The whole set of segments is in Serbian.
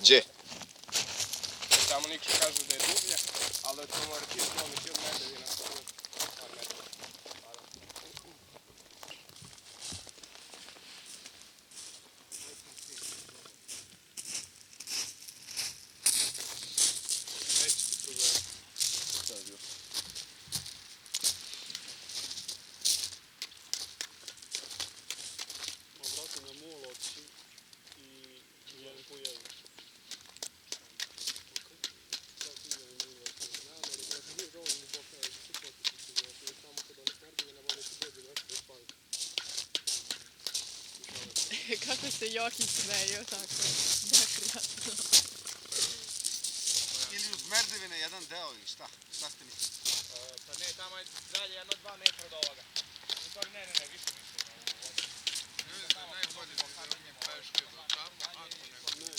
Gdje? Tamo Nikša kaže da je dublje, ali da to mora ti izloviti od Medevina. Neće ti problem. Šta je bio? Obrati na mol oči i jedan po jedan. Kako se Joki smeju tako neprijatno. Ili uz Merdevine jedan deo ili šta? Šta ste mislili? Pa ne, tamo je dalje 1-2 metra od ovoga. Ne, više. Ne vidim da je najbolje da izravnje peške do tamo, ako ne.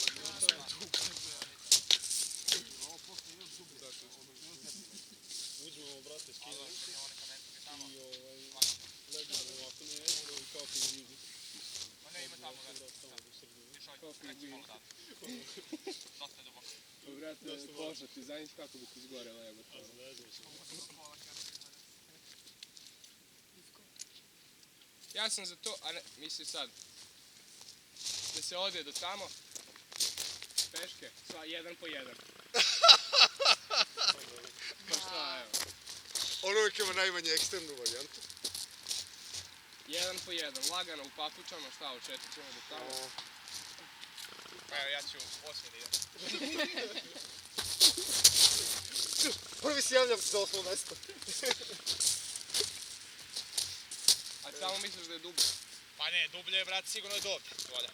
Uzmemo, brate, skidamo i legnemo ovako na jedno i kako u rizi. Ma ne, ima tamo već. Kako u rizi. Dosta je duboko. Brate, Boža, ti znaš kako bi ti izgorela jebote. Ja sam za to, a ne, misli sad, da se ode do tamo, peške, sva jedan po jedan. Pa šta, evo. On uvijek ima najmanje ekstremnu varijantu. Jedan po jedan, lagano u papučama, šta, očetit ćemo do tamo. Evo, ja ću osmi da idem. Prvi se javljam za 8. mjesto. A samo misliš da je dublje? Pa ne, dublje je, brate, sigurno je dobre. Voda.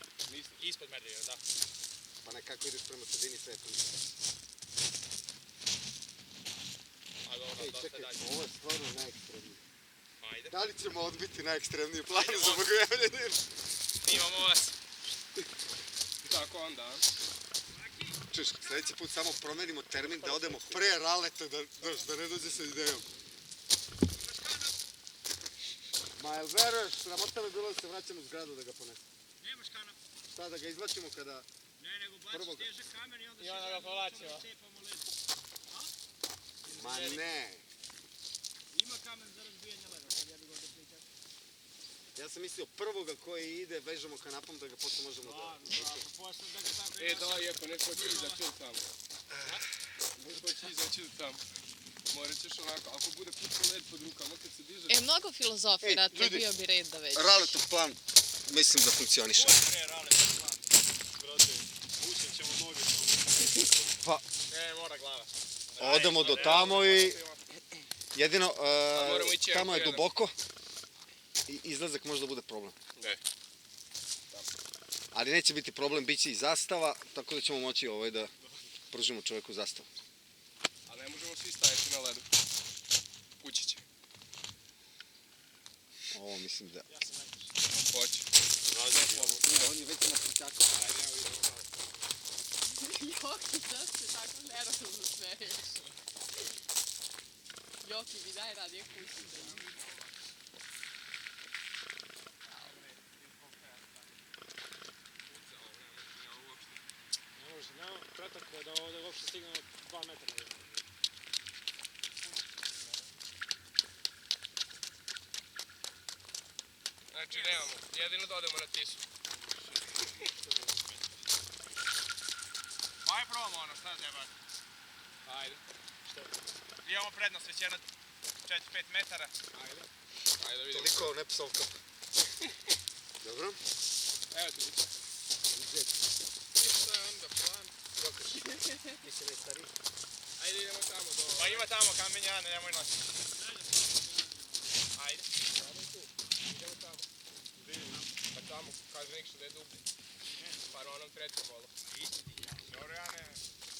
Ispod Medevina, da. Pa nekako ideš prema sredini sve tu. A dobro, Ej, dosta čekaj, dalje. ovo je stvarno najekstremnije. Ajde. Da li ćemo odbiti najekstremniju planu za Bogojevljenin? Imamo vas. Tako onda, a? Čuš, sljedeći put samo promenimo termin da odemo pre raleta, da ne dođe sa idejom. Ma jel veruješ, sramota bi bilo da se vraćamo u zgradu da ga ponesemo. Nemaš kanap. Šta, da ga izvlačimo kada... Ne, nego baciš težak kamen i onda I onda ga povlačimo. cepamo led. Ma ne. Ima kamen za razbijanje leda, sad ja bih ovdje pričao. Ja sam mislio prvoga koji ide, vežemo kanapom da ga posle možemo da... Pa posle da ga tako Da, pa neko će izaći od tamo. Neko će izaći od tamo. Morat ćeš onako, ako bude pucao led pod rukama kad se diže... Mnogo filozofirate, ljudi, bio bi red da već. Raletov plan, mislim da funkcioniše. Pre rale za plan. Brate, vučem ćemo noge samo. Ne, mora glava. Odemo do tamo i... Jedino, moramo ići tamo je jedan po jedan. duboko i izlazak možda bude problem. Ne. Ali neće biti problem, bit će i zastava, tako da ćemo moći da pružimo čovjeku zastavu. Ali ne možemo svi staviti na ledu. Kući će. Ovo mislim da... Hoće. On je već na pućaku. Joki, zašto se tako nervozno smeješ? Joki, mi daj radije kući da idem. Ne može, nema kratak da ovdje uopšte stignemo 2 metra. Znači nemamo, jedino da odemo na Tisu. Ajde probamo ono, šta zjebati. Ajde. Imamo prednost već jedno 4-5 metara. Ajde. Ajde vidimo. Toliko ne psovka. Dobro? Evo ti vidim. I šta je onda plan? Ti si najstariji. Ajde idemo tamo do... Pa ima tamo kamenja, nemoj nositi. Ajde. Idemo tamo. Pa tamo kaže Nikša da je dublje. Pa na onom trećem volu. Dobro, ja ne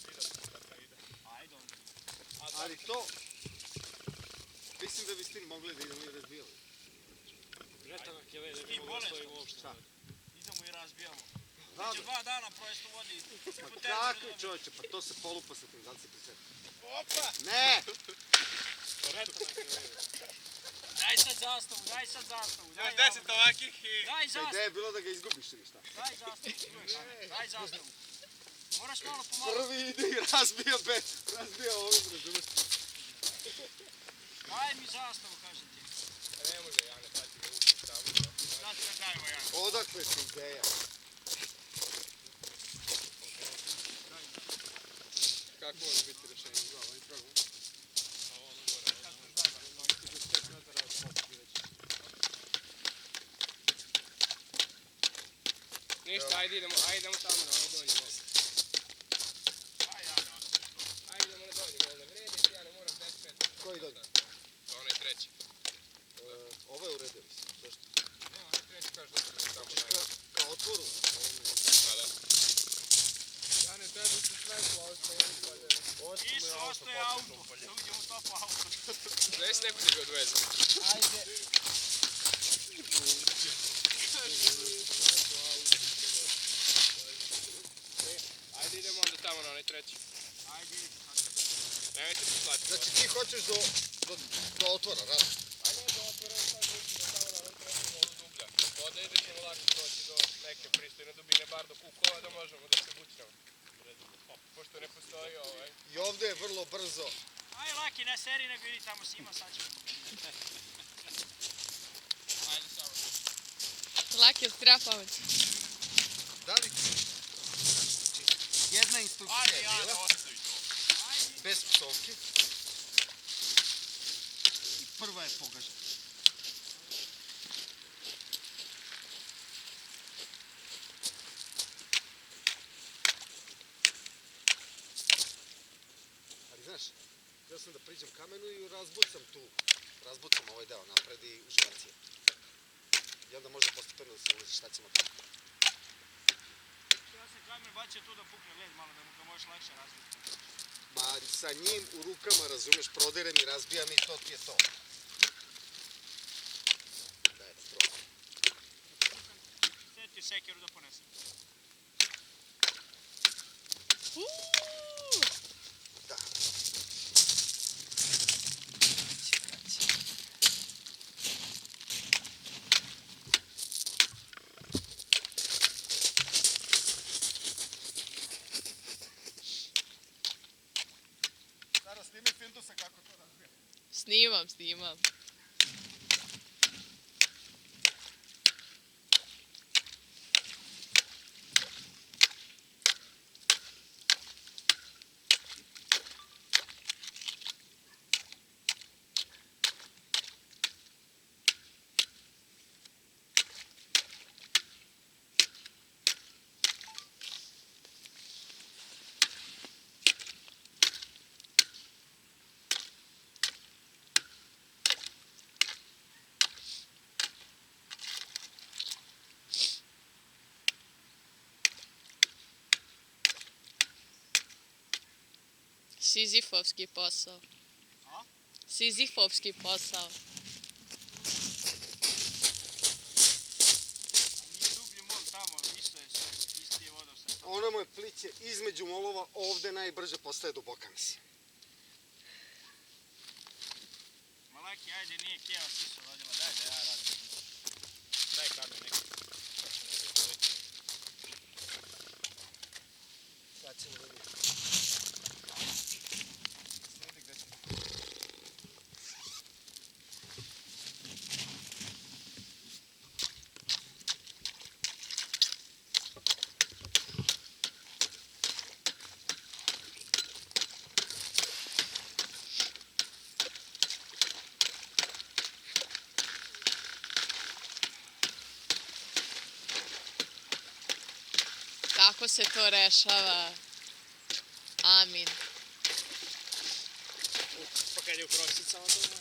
vidio sam da sam vidio. Ajde onda. Ali to... Mislim da bi s tim mogli da idemo i razbijali. Žetanak je led, da I bi mogli da bolest. stojimo uopšte. Šta? Idemo i razbijamo. Da, Će 2 dana provesti u vodi. Pa kakvi čovječe, pa to se polupa sa tim, da li si prisjetio? Opa! Ne! Žetanak je led. Daj sad zastavu, daj sad zastavu. Imaš 10 ovakih i... Daj Pa zastavu, ideja je bilo da ga izgubiš ili šta? daj zastavu. Daj zastavu. Moraš malo pomalo. Prvi ide i razbija ovim, razumiješ? Daj mi zastavu, kažem ti. Ne može, Jane, tati ga ući tamo. Znači ne dajmo ja. Odakle ti ideja? Kako može biti rješenje? Ništa, ajde idemo tamo na onaj donji most. Ajde idemo na donji most, ne vredi ti, ja ne moram 10 metara. Koji donji? Onaj treći. Ovo je uredio, mislim. Zašto? Ne, onaj treći kaže da se tamo najde. Kao otvoru. Pa da. Ja ne tebi se svetlo ostaje upaljeno. Isto ostaje auto. Da uđemo u topo auto. Znaš neko da ga odveze? Ajde. Ajde idemo onda tamo na onaj treći. Ajde idemo. Nemojte poslati. Znači ti hoćeš do otvora, rad? A ne da otvorimo sad ruči da tamo na onom trećem mogu dublja. Onda ide ćemo lakše doći do neke pristojne dubine, bar do kukova da možemo da se bućnemo. Pošto ne postoji ovaj. I ovdje je vrlo brzo. Aj Laki, ne seri nego idi tamo s njima, sad ćemo. Ajde samo. Laki, jel ti treba pomoć? Da li ti? Jedna instrukcija je bila, bez psovke. I prva je pogažena. Ali znaš, htio sam da priđem kamenu i razbucam ovaj deo napred i živacije. I onda može postepeno da se ulazi šta ćemo tamo. Ja sam kamer bacio tu da pukne led malo, da mu ga možeš lakše razbiti. Ma sa njim u rukama, razumeš, prodirem i razbijam i to ti je to. Daj da probam. Sjeti sekeru da ponesem. Da. Sada snimi Fildusa kako to razbija. Snimam. Sizifovski posao. A? Sizifovski posao. Nije dublji mol tamo, isto je sve, isti je vodostaj. Ono mu je pliće između molova, ovdje najbrže postaje duboka, mislim. Malaki, ajde, nije kjeva siso vodila, daj da ja radim. Daj kamen neki. Sad ćemo da vidimo. Snidi gde si. Kako se to rešava? Amin. Pa kad je u krosicama to ima?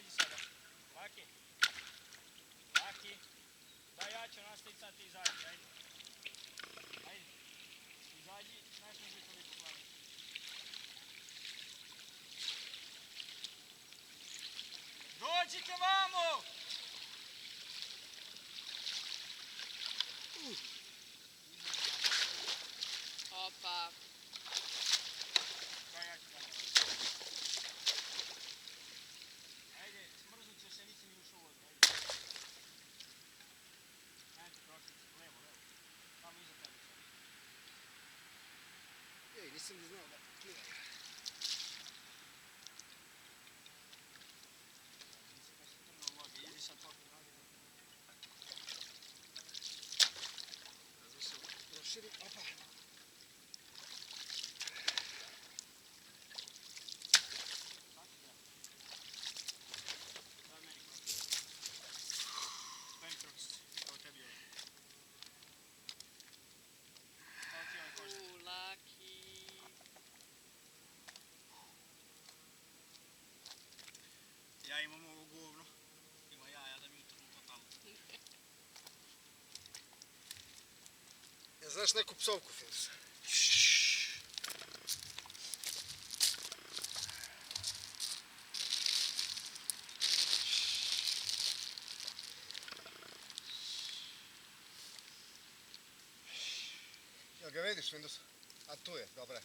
izađi sada. Laki. Laki. Daj ja ću nastaviti sad ti izađi, ajde. Ajde. Izađi, znaš mi biti toliko hladno. Dođite vamo! Opa. Daj ja ću dalje. Ajde, smrznut ćeš se, nisi ni ušao u vodu, ajde. Ajde, prošli, levo, levo. Tamo iza tebe sad. Ej, nisam ni znao da pliva. Nisi kad si trnuo u vodi, idi sad popim noge. Razmišljam, proširim, opa. Svaki grad. Daj meni krokice. Daj mi krokice, evo tebi ovo. Evo ti ovaj kožar. Laki. Ja imam ovo govno. Ima jaja da mi utrnu to tamo. Ja znaš neku psovku, Finus? Jel ga vidiš, Findus? A tu je, dobra je.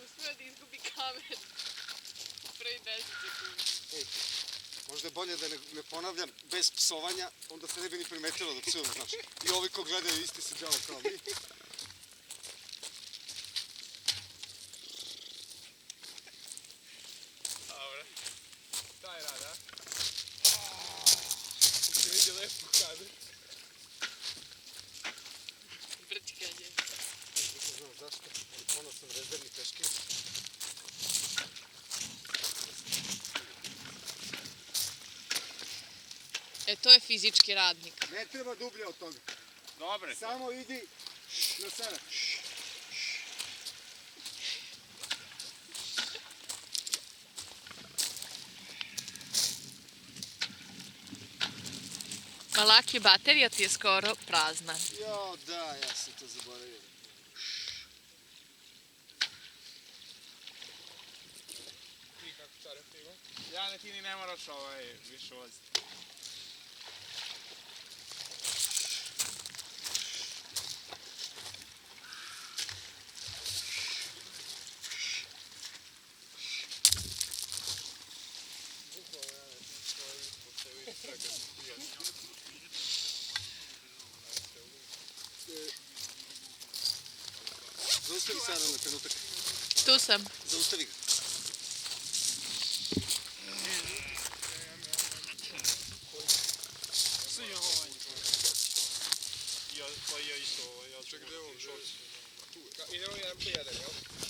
Uspio da izgubi kamer. Prvi 10 sekundi. Možda je bolje da ne ponavljam bez psovanja, onda se ne bi ni primetilo da psujem, znaš. I ovi ko gledaju isti se djavo kao mi. Dobre. Taj rad, a? Si vidio lepo kadru. Brčkanje. Nisam znao zašto, ali ponosan rezervni peški. E, to je fizički radnik. Ne treba dublje od toga. Dobre. Samo idi na sever. Ma Laki, baterija ti je skoro prazna. Jo, da, ja sam to zaboravio. Ti kako stare pivo? Ja ne ti ni ne moraš više voziti. Bukvalno ja ne znam što je ispod se vidi sve kad se pije. Zaustavi sada na trenutak. Tu sam. Zaustavi ga. Svi ovaj. Ja, pa ja isto ovaj, ja ću Čekaj, gdje je ovo možda šorc? Idemo jedan po jedan, jel?